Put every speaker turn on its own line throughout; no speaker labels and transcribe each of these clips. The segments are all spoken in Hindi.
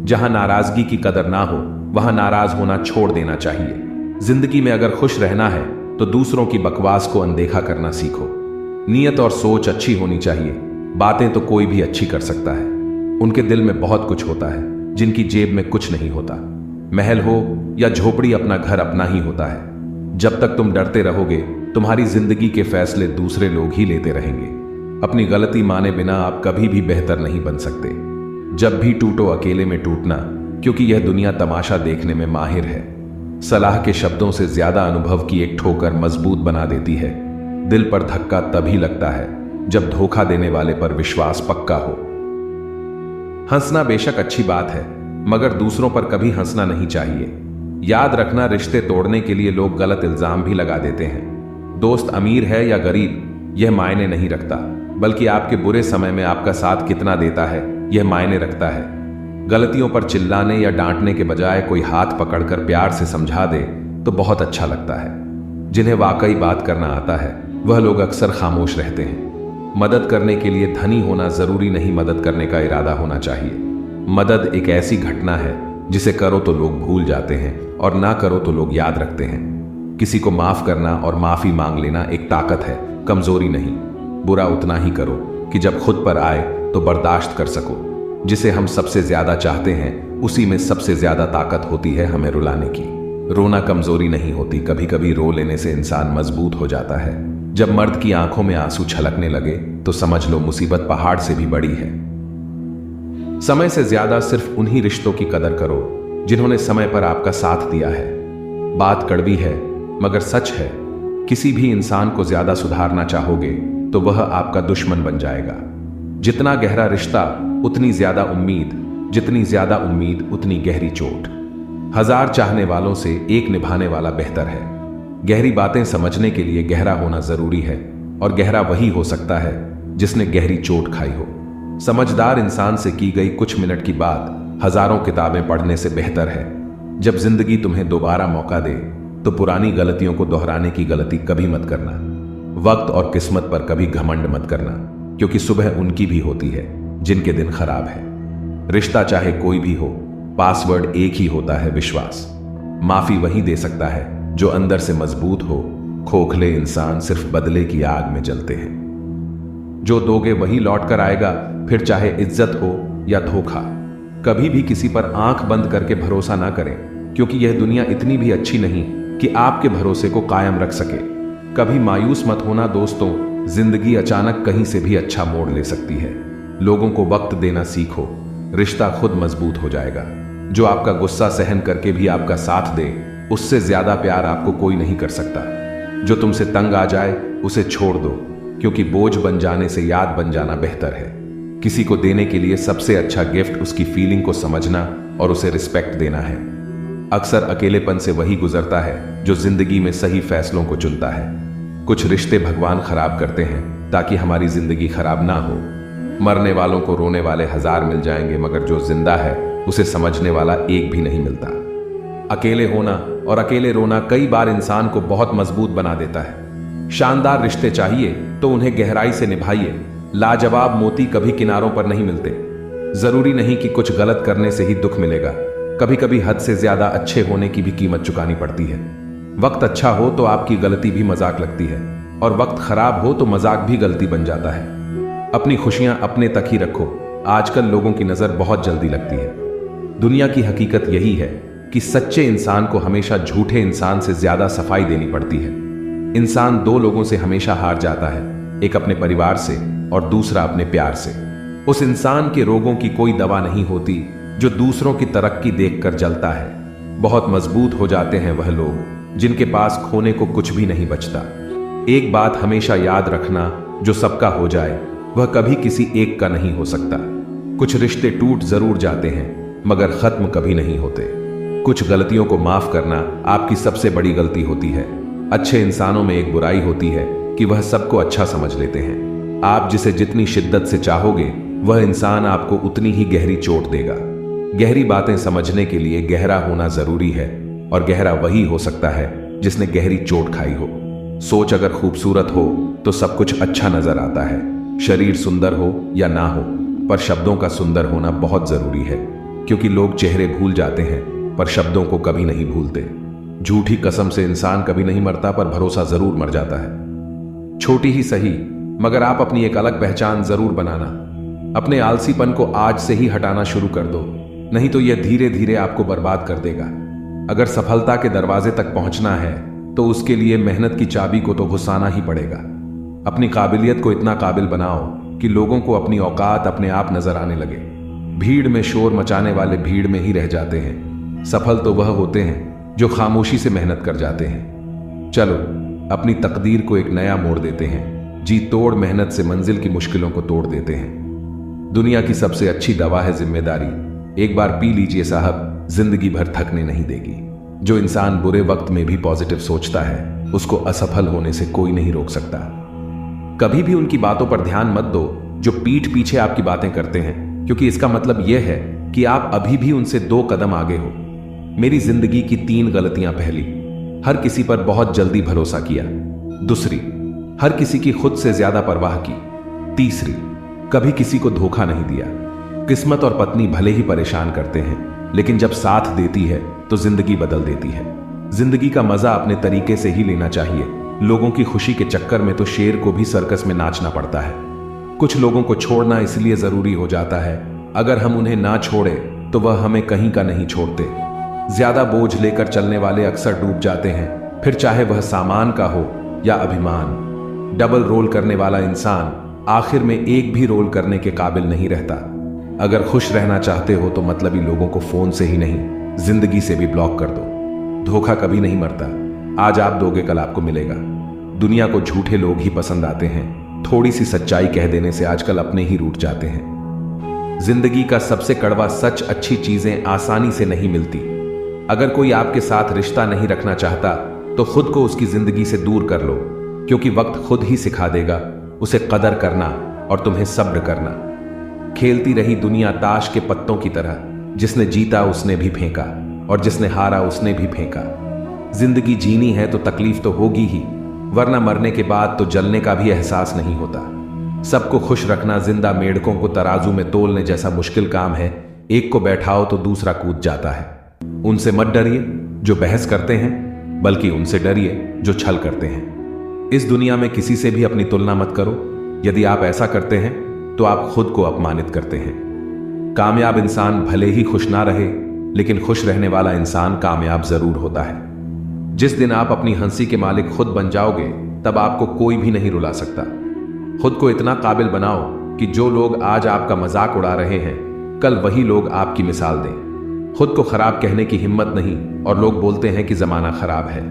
जहां नाराजगी की कदर ना हो वहां नाराज होना छोड़ देना चाहिए। जिंदगी में अगर खुश रहना है तो दूसरों की बकवास को अनदेखा करना सीखो। नीयत और सोच अच्छी होनी चाहिए। बातें तो कोई भी अच्छी कर सकता है। उनके दिल में बहुत कुछ होता है जिनकी जेब में कुछ नहीं होता। महल हो या झोपड़ी, अपना घर अपना ही होता है। जब तक तुम डरते रहोगे तुम्हारी जिंदगी के फैसले दूसरे लोग ही लेते रहेंगे। अपनी गलती माने बिना आप कभी भी बेहतर नहीं बन सकते। जब भी टूटो अकेले में टूटना, क्योंकि यह दुनिया तमाशा देखने में माहिर है। सलाह के शब्दों से ज्यादा अनुभव की एक ठोकर मजबूत बना देती है। दिल पर धक्का तभी लगता है जब धोखा देने वाले पर विश्वास पक्का हो। हंसना बेशक अच्छी बात है, मगर दूसरों पर कभी हंसना नहीं चाहिए। याद रखना, रिश्ते तोड़ने के लिए लोग गलत इल्जाम भी लगा देते हैं। दोस्त अमीर है या गरीब यह मायने नहीं रखता, बल्कि आपके बुरे समय में आपका साथ कितना देता है यह मायने रखता है। गलतियों पर चिल्लाने या डांटने के बजाय कोई हाथ पकड़कर प्यार से समझा दे तो बहुत अच्छा लगता है। जिन्हें वाकई बात करना आता है वह लोग अक्सर खामोश रहते हैं। मदद करने के लिए धनी होना जरूरी नहीं, मदद करने का इरादा होना चाहिए। मदद एक ऐसी घटना है जिसे करो तो लोग भूल जाते हैं और ना करो तो लोग याद रखते हैं। किसी को माफ करना और माफी मांग लेना एक ताकत है, कमजोरी नहीं। बुरा उतना ही करो कि जब खुद पर आए तो बर्दाश्त कर सको। जिसे हम सबसे ज्यादा चाहते हैं उसी में सबसे ज्यादा ताकत होती है हमें रुलाने की। रोना कमजोरी नहीं होती, कभी कभी रो लेने से इंसान मजबूत हो जाता है। जब मर्द की आंखों में आंसू छलकने लगे तो समझ लो मुसीबत पहाड़ से भी बड़ी है। समय से ज्यादा सिर्फ उन्हीं रिश्तों की कदर करो जिन्होंने समय पर आपका साथ दिया है। बात कड़वी है मगर सच है, किसी भी इंसान को ज्यादा सुधारना चाहोगे तो वह आपका दुश्मन बन जाएगा। जितना गहरा रिश्ता उतनी ज्यादा उम्मीद, जितनी ज्यादा उम्मीद उतनी गहरी चोट। 1000 चाहने वालों से एक निभाने वाला बेहतर है। गहरी बातें समझने के लिए गहरा होना जरूरी है, और गहरा वही हो सकता है जिसने गहरी चोट खाई हो। समझदार इंसान से की गई कुछ मिनट की बात हजारों किताबें पढ़ने से बेहतर है। जब जिंदगी तुम्हें दोबारा मौका दे तो पुरानी गलतियों को दोहराने की गलती कभी मत करना। वक्त और किस्मत पर कभी घमंड मत करना, क्योंकि सुबह उनकी भी होती है जिनके दिन खराब है। रिश्ता चाहे कोई भी हो, पासवर्ड एक ही होता है, विश्वास। माफी वही दे सकता है जो अंदर से मजबूत हो। खोखले इंसान सिर्फ बदले की आग में जलते हैं। जो दोगे वही लौट कर आएगा, फिर चाहे इज्जत हो या धोखा। कभी भी किसी पर आंख बंद करके भरोसा ना करें, क्योंकि यह दुनिया इतनी भी अच्छी नहीं कि आपके भरोसे को कायम रख सके। कभी मायूस मत होना दोस्तों, जिंदगी अचानक कहीं से भी अच्छा मोड़ ले सकती है। लोगों को वक्त देना सीखो, रिश्ता खुद मजबूत हो जाएगा। जो आपका गुस्सा सहन करके भी आपका साथ दे, उससे ज्यादा प्यार आपको कोई नहीं कर सकता। जो तुमसे तंग आ जाए उसे छोड़ दो, क्योंकि बोझ बन जाने से याद बन जाना बेहतर है। किसी को देने के लिए सबसे अच्छा गिफ्ट उसकी फीलिंग को समझना और उसे रिस्पेक्ट देना है। अक्सर अकेलेपन से वही गुजरता है जो जिंदगी में सही फैसलों को चुनता है। कुछ रिश्ते भगवान खराब करते हैं ताकि हमारी जिंदगी खराब ना हो। मरने वालों को रोने वाले 1000 मिल जाएंगे, मगर जो जिंदा है उसे समझने वाला एक भी नहीं मिलता। अकेले होना और अकेले रोना कई बार इंसान को बहुत मजबूत बना देता है। शानदार रिश्ते चाहिए तो उन्हें गहराई से निभाइए। लाजवाब मोती कभी किनारों पर नहीं मिलते। जरूरी नहीं कि कुछ गलत करने से ही दुख मिलेगा। कभी कभी हद से ज्यादा अच्छे होने की भी कीमत चुकानी पड़ती है। वक्त अच्छा हो तो आपकी गलती भी मजाक लगती है, और वक्त खराब हो तो मजाक भी गलती बन जाता है। अपनी खुशियां अपने तक ही रखो। आजकल लोगों की नजर बहुत जल्दी लगती है। दुनिया की हकीकत यही है कि सच्चे इंसान को हमेशा झूठे इंसान से ज्यादा सफाई देनी पड़ती है। इंसान 2 लोगों से हमेशा हार जाता है, एक अपने परिवार से और दूसरा अपने प्यार से। उस इंसान के रोगों की कोई दवा नहीं होती जो दूसरों की तरक्की देखकर जलता है। बहुत मजबूत हो जाते हैं वह लोग जिनके पास खोने को कुछ भी नहीं बचता। एक बात हमेशा याद रखना, जो सबका हो जाए वह कभी किसी एक का नहीं हो सकता। कुछ रिश्ते टूट जरूर जाते हैं मगर खत्म कभी नहीं होते। कुछ गलतियों को माफ करना आपकी सबसे बड़ी गलती होती है। अच्छे इंसानों में एक बुराई होती है कि वह सबको अच्छा समझ लेते हैं। आप जिसे जितनी शिद्दत से चाहोगे वह इंसान आपको उतनी ही गहरी चोट देगा। गहरी बातें समझने के लिए गहरा होना जरूरी है, और गहरा वही हो सकता है जिसने गहरी चोट खाई हो। सोच अगर खूबसूरत हो तो सब कुछ अच्छा नजर आता है। शरीर सुंदर हो या ना हो, पर शब्दों का सुंदर होना बहुत जरूरी है। क्योंकि लोग चेहरे भूल जाते हैं पर शब्दों को कभी नहीं भूलते। झूठी कसम से इंसान कभी नहीं मरता पर भरोसा जरूर मर जाता है। छोटी ही सही मगर आप अपनी एक अलग पहचान जरूर बनाना। अपने आलसीपन को आज से ही हटाना शुरू कर दो, नहीं तो यह धीरे धीरे आपको बर्बाद कर देगा। अगर सफलता के दरवाजे तक पहुंचना है तो उसके लिए मेहनत की चाबी को तो घुसाना ही पड़ेगा। अपनी काबिलियत को इतना काबिल बनाओ कि लोगों को अपनी औकात अपने आप नजर आने लगे। भीड़ में शोर मचाने वाले भीड़ में ही रह जाते हैं। सफल तो वह होते हैं जो खामोशी से मेहनत कर जाते हैं। चलो अपनी तकदीर को एक नया मोड़ देते हैं। जी तोड़ मेहनत से मंजिल की मुश्किलों को तोड़ देते हैं। दुनिया की सबसे अच्छी दवा है जिम्मेदारी। एक बार पी लीजिए साहब, जिंदगी भर थकने नहीं देगी। जो इंसान बुरे वक्त में भी पॉजिटिव सोचता है उसको असफल होने से कोई नहीं रोक सकता। कभी भी उनकी बातों पर ध्यान मत दो जो पीठ पीछे आपकी बातें करते हैं, क्योंकि इसका मतलब यह है कि आप अभी भी उनसे 2 कदम आगे हो। मेरी जिंदगी की 3 गलतियां। पहली, हर किसी पर बहुत जल्दी भरोसा किया। दूसरी, हर किसी की खुद से ज्यादा परवाह की। तीसरी, कभी किसी को धोखा नहीं दिया। किस्मत और पत्नी भले ही परेशान करते हैं लेकिन जब साथ देती है तो जिंदगी बदल देती है। जिंदगी का मजा अपने तरीके से ही लेना चाहिए। लोगों की खुशी के चक्कर में तो शेर को भी सर्कस में नाचना पड़ता है। कुछ लोगों को छोड़ना इसलिए जरूरी हो जाता है, अगर हम उन्हें ना छोड़े तो वह हमें कहीं का नहीं छोड़ते। ज्यादा बोझ लेकर चलने वाले अक्सर डूब जाते हैं, फिर चाहे वह सामान का हो या अभिमान। डबल रोल करने वाला इंसान आखिर में एक भी रोल करने के काबिल नहीं रहता। अगर खुश रहना चाहते हो तो मतलबी लोगों को फोन से ही नहीं, जिंदगी से भी ब्लॉक कर दो। धोखा कभी नहीं मरता। आज आप दोगे कल आपको मिलेगा। दुनिया को झूठे लोग ही पसंद आते हैं। थोड़ी सी सच्चाई कह देने से आजकल अपने ही रूठ जाते हैं। जिंदगी का सबसे कड़वा सच, अच्छी चीजें आसानी से नहीं मिलती। अगर कोई आपके साथ रिश्ता नहीं रखना चाहता तो खुद को उसकी जिंदगी से दूर कर लो, क्योंकि वक्त खुद ही सिखा देगा उसे कदर करना और तुम्हें सब्र करना। खेलती रही दुनिया ताश के पत्तों की तरह, जिसने जीता उसने भी फेंका और जिसने हारा उसने भी फेंका। जिंदगी जीनी है तो तकलीफ तो होगी ही, वरना मरने के बाद तो जलने का भी एहसास नहीं होता। सबको खुश रखना जिंदा मेंढकों को तराजू में तोलने जैसा मुश्किल काम है। एक को बैठाओ तो दूसरा कूद जाता है। उनसे मत डरिए जो बहस करते हैं, बल्कि उनसे डरिए जो छल करते हैं। इस दुनिया में किसी से भी अपनी तुलना मत करो। यदि आप ऐसा करते हैं तो आप खुद को अपमानित करते हैं। कामयाब इंसान भले ही खुश ना रहे, लेकिन खुश रहने वाला इंसान कामयाब जरूर होता है। जिस दिन आप अपनी हंसी के मालिक खुद बन जाओगे तब आपको कोई भी नहीं रुला सकता। खुद को इतना काबिल बनाओ कि जो लोग आज आपका मजाक उड़ा रहे हैं कल वही लोग आपकी मिसाल दें। खुद को खराब कहने की हिम्मत नहीं, और लोग बोलते हैं कि जमाना खराब है।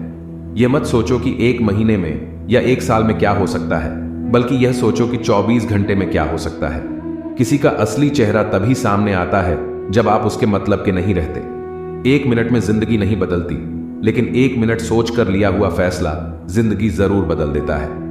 यह मत सोचो कि 1 महीने में या 1 साल में क्या हो सकता है, बल्कि यह सोचो कि 24 घंटे में क्या हो सकता है। किसी का असली चेहरा तभी सामने आता है जब आप उसके मतलब के नहीं रहते। 1 मिनट में जिंदगी नहीं बदलती, लेकिन 1 मिनट सोच कर लिया हुआ फैसला जिंदगी जरूर बदल देता है।